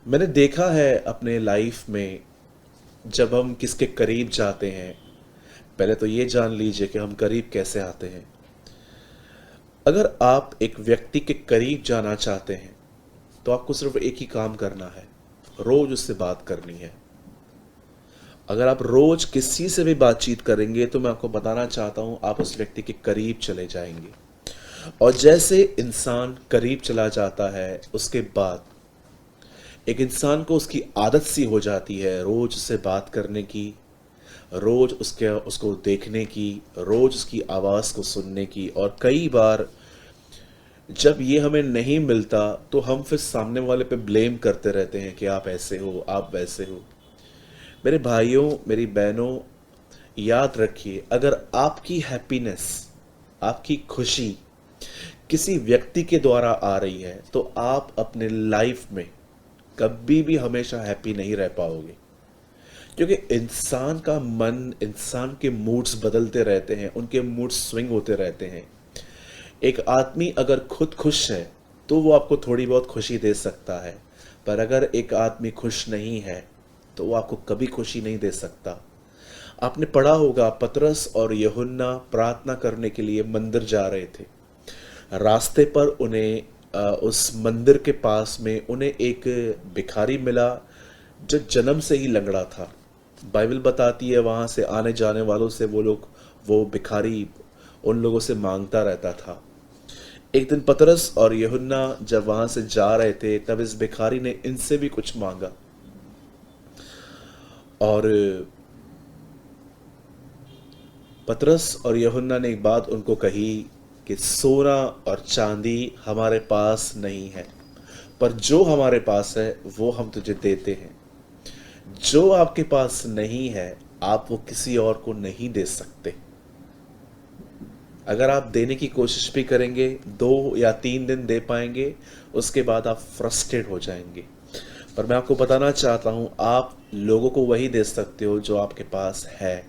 मैंने देखा है अपने लाइफ में, जब हम किसके करीब जाते हैं, पहले तो ये जान लीजिए कि हम करीब कैसे आते हैं। अगर आप एक व्यक्ति के करीब जाना चाहते हैं तो आपको सिर्फ एक ही काम करना है, रोज उससे बात करनी है। अगर आप रोज किसी से भी बातचीत करेंगे तो मैं आपको बताना चाहता हूं, आप उस व्यक्ति के करीब चले जाएंगे। और जैसे इंसान करीब चला जाता है, उसके बाद एक इंसान को उसकी आदत सी हो जाती है रोज उससे बात करने की, रोज उसको देखने की, रोज उसकी आवाज़ को सुनने की। और कई बार जब ये हमें नहीं मिलता तो हम फिर सामने वाले पे ब्लेम करते रहते हैं कि आप ऐसे हो, आप वैसे हो। मेरे भाइयों, मेरी बहनों, याद रखिए, अगर आपकी हैप्पीनेस, आपकी खुशी किसी व्यक्ति के द्वारा आ रही है तो आप अपने लाइफ में कभी भी हमेशा हैप्पी नहीं रह पाओगे। क्योंकि इंसान का मन, इंसान के मूड्स बदलते रहते हैं, उनके मूड स्विंग होते रहते हैं। एक आदमी अगर खुद खुश है तो वो आपको थोड़ी बहुत खुशी दे सकता है, पर अगर एक आदमी खुश नहीं है तो वो आपको कभी खुशी नहीं दे सकता। आपने पढ़ा होगा, पतरस और यूहन्ना प्रार्थना करने के लिए मंदिर जा रहे थे। रास्ते पर उन्हें उस मंदिर के पास में उन्हें एक भिखारी मिला जो जन्म से ही लंगड़ा था। बाइबल बताती है वहाँ से आने जाने वालों से वो भिखारी उन लोगों से मांगता रहता था। एक दिन पतरस और यूहन्ना जब वहाँ से जा रहे थे तब इस भिखारी ने इनसे भी कुछ मांगा। और पतरस और यूहन्ना ने एक बात उनको कही कि सोना और चांदी हमारे पास नहीं है, पर जो हमारे पास है वो हम तुझे देते हैं। जो आपके पास नहीं है आप वो किसी और को नहीं दे सकते। अगर आप देने की कोशिश भी करेंगे 2 या 3 दिन दे पाएंगे, उसके बाद आप फ्रस्ट्रेट हो जाएंगे। पर मैं आपको बताना चाहता हूं, आप लोगों को वही दे सकते हो जो आपके पास है।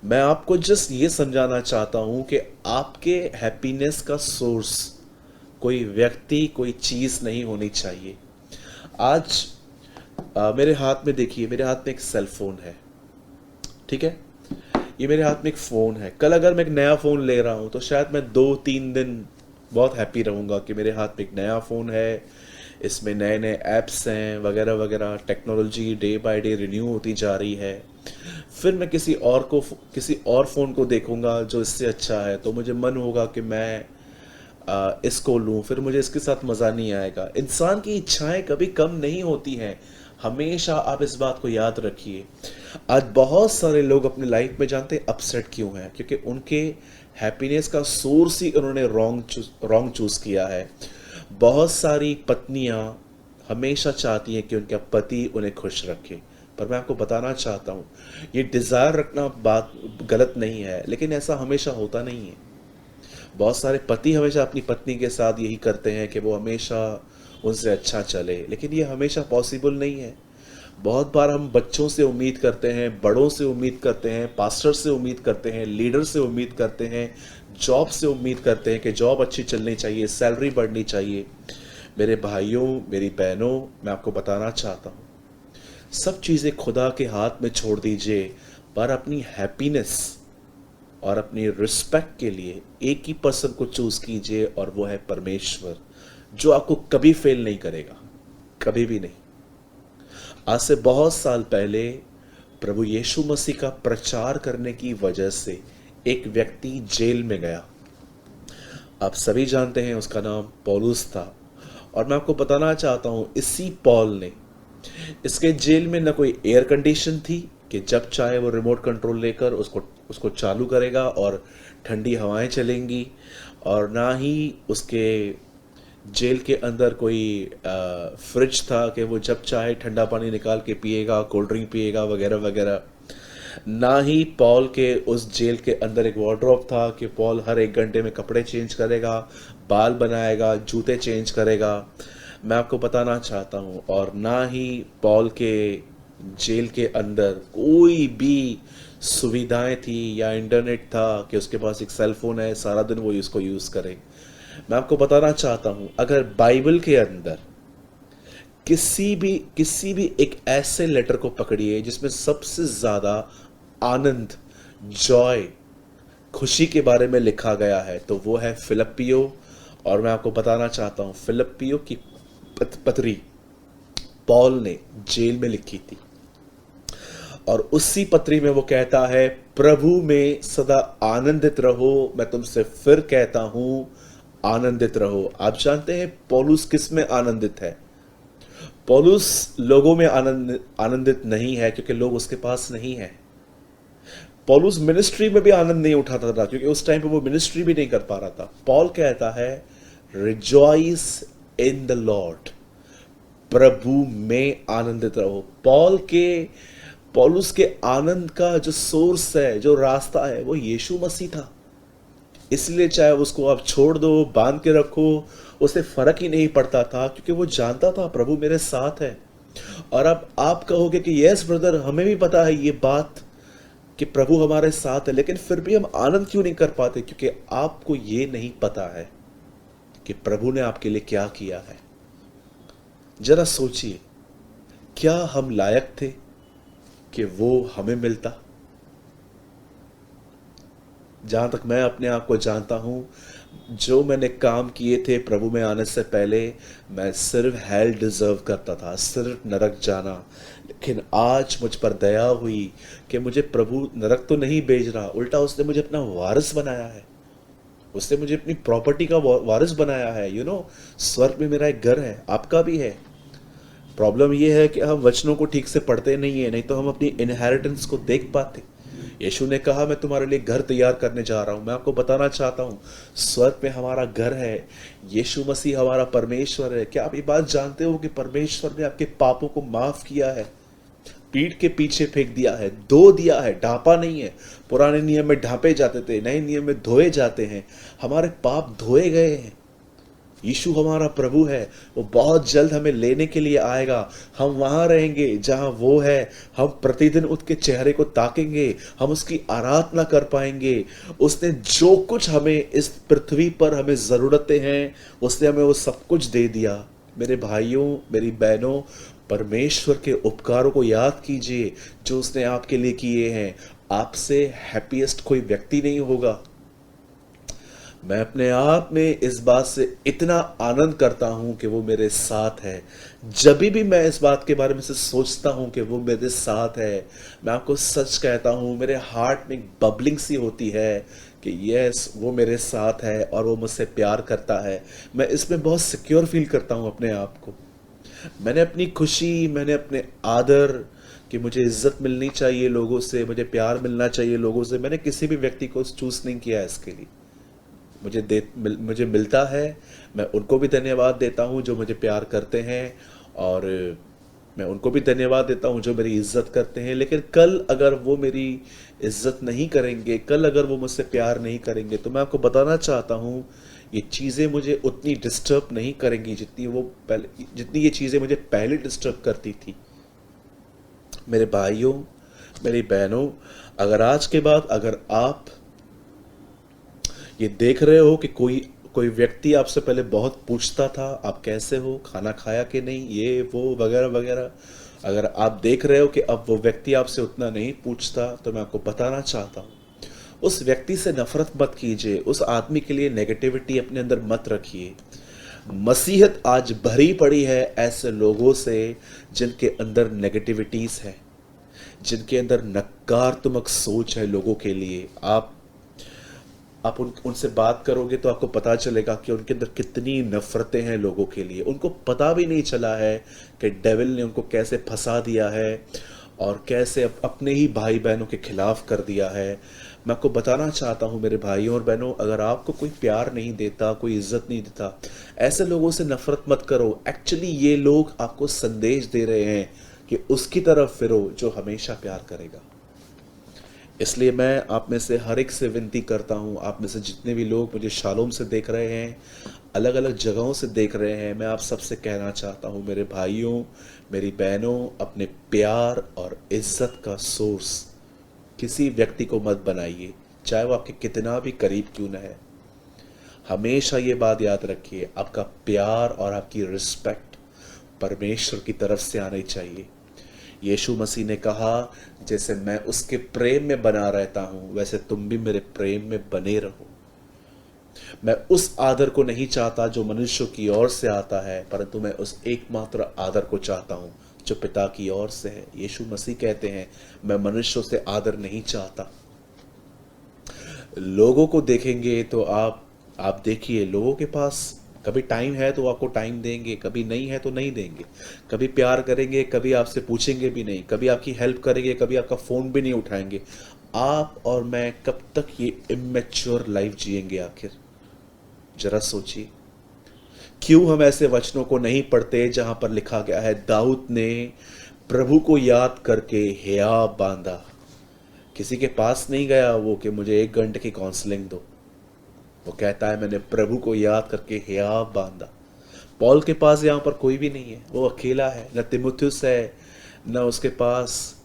मैं आपको जस्ट ये समझाना चाहता हूं कि आपके हैप्पीनेस का सोर्स कोई व्यक्ति, कोई चीज नहीं होनी चाहिए। आज मेरे हाथ में देखिए, मेरे हाथ में एक सेल फोन है, ठीक है। ये मेरे हाथ में एक फ़ोन है। कल अगर मैं एक नया फ़ोन ले रहा हूँ तो शायद मैं 2-3 दिन बहुत हैप्पी रहूँगा कि मेरे हाथ में एक नया फ़ोन है, इसमें नए नए ऐप्स हैं वगैरह वगैरह। Technology day by day renew होती जा रही है। फिर मैं किसी और फ़ोन को देखूँगा जो इससे अच्छा है, तो मुझे मन होगा कि मैं इसको लूँ, फिर मुझे इसके साथ मज़ा नहीं आएगा। इंसान की इच्छाएं कभी कम नहीं होती हैं, हमेशा आप इस बात को याद रखिए। आज बहुत सारे लोग अपनी लाइफ में जानते हैं अपसेट क्यों हैं, क्योंकि उनके हैप्पीनेस का सोर्स ही उन्होंने रॉन्ग चूज किया है। बहुत सारी पत्नियां हमेशा चाहती हैं कि उनका पति उन्हें खुश रखे, पर मैं आपको बताना चाहता हूँ, ये डिज़ायर रखना बात गलत नहीं है, लेकिन ऐसा हमेशा होता नहीं है। बहुत सारे पति हमेशा अपनी पत्नी के साथ यही करते हैं कि वो हमेशा उनसे अच्छा चले, लेकिन ये हमेशा पॉसिबल नहीं है। बहुत बार हम बच्चों से उम्मीद करते हैं, बड़ों से उम्मीद करते हैं, पास्टर से उम्मीद करते हैं, लीडर से उम्मीद करते हैं, जॉब से उम्मीद करते हैं कि जॉब अच्छी चलनी चाहिए, सैलरी बढ़नी चाहिए। मेरे भाइयों, मेरी बहनों, मैं आपको बताना चाहता हूँ, सब चीज़ें खुदा के हाथ में छोड़ दीजिए, पर अपनी हैप्पीनेस और अपनी रिस्पेक्ट के लिए एक ही पर्सन को चूज कीजिए, और वो है परमेश्वर, जो आपको कभी फेल नहीं करेगा, कभी भी नहीं। आज से बहुत साल पहले प्रभु यीशु मसीह का प्रचार करने की वजह से एक व्यक्ति जेल में गया। आप सभी जानते हैं उसका नाम पौलुस था। और मैं आपको बताना चाहता हूं, इसी पॉल ने, इसके जेल में न कोई एयर कंडीशन थी कि जब चाहे वो रिमोट कंट्रोल लेकर उसको उसको चालू करेगा और ठंडी हवाएं चलेंगी, और ना ही उसके जेल के अंदर कोई फ्रिज था कि वो जब चाहे ठंडा पानी निकाल के पिएगा, कोल्ड ड्रिंक पिएगा वगैरह वगैरह। ना ही पॉल के उस जेल के अंदर एक वार्डरोब था कि पॉल हर 1 घंटे में कपड़े चेंज करेगा, बाल बनाएगा, जूते चेंज करेगा। मैं आपको बताना चाहता हूँ, और ना ही पॉल के जेल के अंदर कोई भी सुविधाएं थी या इंटरनेट था कि उसके पास एक सेल फोन है, सारा दिन वो इसको यूज़ करे। मैं आपको बताना चाहता हूँ, अगर बाइबल के अंदर किसी भी एक ऐसे लेटर को पकड़िए जिसमें सबसे ज्यादा आनंद, जॉय, खुशी के बारे में लिखा गया है, तो वो है फिलिप्पियो। और मैं आपको बताना चाहता हूं, फिलिप्पियो की पत्री पॉल ने जेल में लिखी थी, और उसी पत्री में वो कहता है, प्रभु में सदा आनंदित रहो। मैं तुमसे फिर कहता हूं, आनंदित रहो। आप जानते हैं पौलुस किस में आनंदित है? पौलुस लोगों में आनंदित नहीं है, क्योंकि लोग उसके पास नहीं है। पौलुस मिनिस्ट्री में भी आनंद नहीं उठाता था, क्योंकि उस टाइम पे वो मिनिस्ट्री भी नहीं कर पा रहा था। पॉल कहता है, रिजॉइस इन द लॉर्ड, प्रभु में आनंदित रहो। पौलुस के आनंद का जो सोर्स है, जो रास्ता है, वो यीशु मसीह था। इसलिए चाहे उसको आप छोड़ दो, बांध के रखो, उसे फर्क ही नहीं पड़ता था, क्योंकि वो जानता था प्रभु मेरे साथ है। और अब आप कहोगे कि यस ब्रदर, हमें भी पता है ये बात कि प्रभु हमारे साथ है, लेकिन फिर भी हम आनंद क्यों नहीं कर पाते? क्योंकि आपको ये नहीं पता है कि प्रभु ने आपके लिए क्या किया है। जरा सोचिए, क्या हम लायक थे कि वो हमें मिलता? जहां तक मैं अपने आप को जानता हूं, जो मैंने काम किए थे प्रभु में आने से पहले, मैं सिर्फ हेल डिजर्व करता था, सिर्फ नरक जाना। लेकिन आज मुझ पर दया हुई कि मुझे प्रभु नरक तो नहीं भेज रहा, उल्टा उसने मुझे अपना वारिस बनाया है। उसने मुझे अपनी प्रॉपर्टी का वारिस बनाया है। स्वर्ग में मेरा एक घर है, आपका भी है। प्रॉब्लम यह है कि हम वचनों को ठीक से पढ़ते नहीं है, नहीं तो हम अपनी इनहेरिटेंस को देख पाते। यीशु ने कहा, मैं तुम्हारे लिए घर तैयार करने जा रहा हूं। मैं आपको बताना चाहता हूं, स्वर्ग में हमारा घर है, यीशु मसीह हमारा परमेश्वर है। क्या आप ये बात जानते हो कि परमेश्वर ने आपके पापों को माफ किया है, पीठ के पीछे फेंक दिया है, धो दिया है, ढांपा नहीं है। पुराने नियम में ढांपे जाते थे, नए नियम में धोए जाते हैं। हमारे पाप धोए गए हैं। यीशु हमारा प्रभु है, वो बहुत जल्द हमें लेने के लिए आएगा। हम वहां रहेंगे जहां वो है। हम प्रतिदिन उसके चेहरे को ताकेंगे, हम उसकी आराधना कर पाएंगे। उसने जो कुछ हमें इस पृथ्वी पर हमें जरूरतें हैं, उसने हमें वो सब कुछ दे दिया। मेरे भाइयों, मेरी बहनों, परमेश्वर के उपकारों को याद कीजिए जो उसने आपके लिए किए हैं। आपसे हैप्पीएस्ट कोई व्यक्ति नहीं होगा। मैं अपने आप में इस बात से इतना आनंद करता हूं कि वो मेरे साथ है। जब भी मैं इस बात के बारे में से सोचता हूं कि वो मेरे साथ है, मैं आपको सच कहता हूं, मेरे हार्ट में एक बबलिंग सी होती है कि यस, वो मेरे साथ है और वो मुझसे प्यार करता है। मैं इसमें बहुत सिक्योर फील करता हूं अपने आप को। मैंने अपनी खुशी, मैंने अपने आदर, कि मुझे इज्जत मिलनी चाहिए लोगों से, मुझे प्यार मिलना चाहिए लोगों से, मैंने किसी भी व्यक्ति को चूज नहीं किया है इसके लिए। मुझे मिलता है, मैं उनको भी धन्यवाद देता हूँ जो मुझे प्यार करते हैं, और मैं उनको भी धन्यवाद देता हूँ जो मेरी इज्जत करते हैं। लेकिन कल अगर वो मेरी इज्जत नहीं करेंगे, कल अगर वो मुझसे प्यार नहीं करेंगे, तो मैं आपको बताना चाहता हूँ, ये चीज़ें मुझे उतनी डिस्टर्ब नहीं करेंगी जितनी ये चीज़ें मुझे पहले डिस्टर्ब करती थी। मेरे भाइयों, मेरी बहनों, अगर आज के बाद अगर आप ये देख रहे हो कि कोई व्यक्ति आपसे पहले बहुत पूछता था, आप कैसे हो, खाना खाया कि नहीं, ये वो वगैरह वगैरह, अगर आप देख रहे हो कि अब वो व्यक्ति आपसे उतना नहीं पूछता, तो मैं आपको बताना चाहता हूँ, उस व्यक्ति से नफरत मत कीजिए। उस आदमी के लिए नेगेटिविटी अपने अंदर मत रखिए। मसीहत आज भरी पड़ी है ऐसे लोगों से जिनके अंदर नेगेटिविटीज है, जिनके अंदर नकारात्मक सोच है लोगों के लिए। आप उनसे बात करोगे तो आपको पता चलेगा कि उनके अंदर कितनी नफरतें हैं लोगों के लिए। उनको पता भी नहीं चला है कि डेविल ने उनको कैसे फंसा दिया है और कैसे अपने ही भाई बहनों के खिलाफ कर दिया है। मैं आपको बताना चाहता हूं मेरे भाइयों और बहनों, अगर आपको कोई प्यार नहीं देता, कोई इज्जत नहीं देता, ऐसे लोगों से नफरत मत करो। एक्चुअली ये लोग आपको संदेश दे रहे हैं कि उसकी तरफ फिरो जो हमेशा प्यार करेगा। इसलिए मैं आप में से हर एक से विनती करता हूं, आप में से जितने भी लोग मुझे शालोम से देख रहे हैं, अलग अलग जगहों से देख रहे हैं, मैं आप सबसे कहना चाहता हूं, मेरे भाइयों, मेरी बहनों, अपने प्यार और इज्जत का सोर्स किसी व्यक्ति को मत बनाइए, चाहे वो आपके कितना भी करीब क्यों न है। हमेशा ये बात याद रखिए, आपका प्यार और आपकी रिस्पेक्ट परमेश्वर की तरफ से आनी चाहिए। यीशु मसीह ने कहा, जैसे मैं उसके प्रेम में बना रहता हूं वैसे तुम भी मेरे प्रेम में बने रहो। मैं उस आदर को नहीं चाहता जो मनुष्यों की ओर से आता है, परंतु मैं उस एकमात्र आदर को चाहता हूं जो पिता की ओर से है। यीशु मसीह कहते हैं, मैं मनुष्यों से आदर नहीं चाहता। लोगों को देखेंगे तो आप देखिए, लोगों के पास कभी टाइम है तो आपको टाइम देंगे, कभी नहीं है तो नहीं देंगे, कभी प्यार करेंगे, कभी आपसे पूछेंगे भी नहीं, कभी आपकी हेल्प करेंगे, कभी आपका फ़ोन भी नहीं उठाएंगे। आप और मैं कब तक ये इमेच्योर लाइफ जिएंगे आखिर? जरा सोचिए। क्यों हम ऐसे वचनों को नहीं पढ़ते जहां पर लिखा गया है, दाऊद ने प्रभु को याद करके हियाव बांधा। किसी के पास नहीं गया वो कि मुझे 1 घंटे की काउंसलिंग दो। वो कहता है, मैंने प्रभु को याद करके हियाव बांधा। पौल के पास यहाँ पर कोई भी नहीं है, वो अकेला है। न तिमुथियुस है, न उसके पास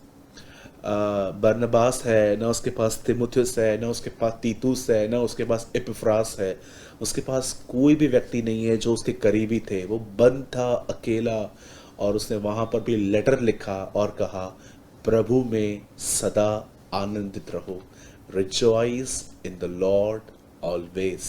बरनबास है, न उसके पास तिमुथियुस है, न उसके पास तीतुस है, न उसके पास इपफ्रास है। उसके पास कोई भी व्यक्ति नहीं है जो उसके करीबी थे। वो बंद था, अकेला, और उसने वहाँ पर भी लेटर लिखा और कहा, प्रभु में सदा आनंदित रहो, rejoice in the Lord always.